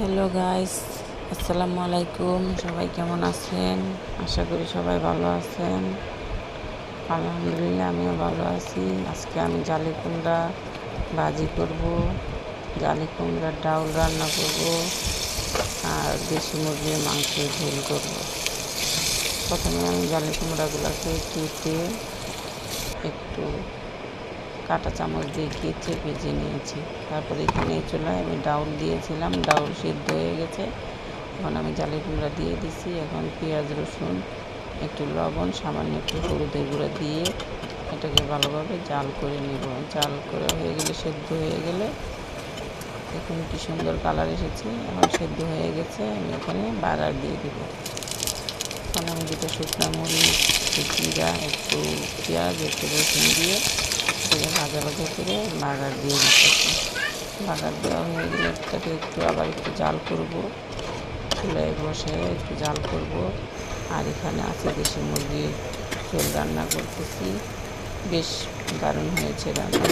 Hello guys, আসসালামু আলাইকুম। সবাই কেমন আছেন? আশা করি সবাই ভালো আছেন। আলহামদুলিল্লাহ আমিও ভালো আছি। আজকে আমি জালি কুমড়া ভাজি করব, জালি কুমড়ার ডাউল রান্না করব আর দেশি মুরগির মাংসের ঝোল করব। প্রথমে আমি জালি কুমড়াগুলোকে কেটে একটু কাঁটা চামচ দিয়ে কেচে ভেজে নিয়েছি। তারপরে এখানে চুলায় আমি ডাউল দিয়েছিলাম, ডাউল সিদ্ধ হয়ে গেছে। এখন আমি জালি কুমড়া দিয়ে দিছি। এখন পেঁয়াজ রসুন একটু লবণ সামান্য একটু হলুদের গুঁড়া দিয়ে এটাকে ভালোভাবে জাল করে নেব। জাল করা হয়ে গেলে, সেদ্ধ হয়ে গেলে, এখন কি সুন্দর কালার এসেছে। এখন সেদ্ধ হয়ে গেছে, আমি এখানে বাগার দিয়ে দেবো। এখন আমি দুটো শুকনো মরিচ, একটু জিরা, একটু পেঁয়াজ, একটু রসুন দিয়ে এটাকে ভাজা ভাজা করে বাগার দিয়ে দিতেছি। বাগার দেওয়া হয়ে গেলে এটাকে আবার একটু জাল করব, চুলায় বসে একটু জাল করব। আর এখানে আছে দেশি মুরগির ঝোল রান্না করতেছি। বেশ দারুণ হয়েছে রান্না।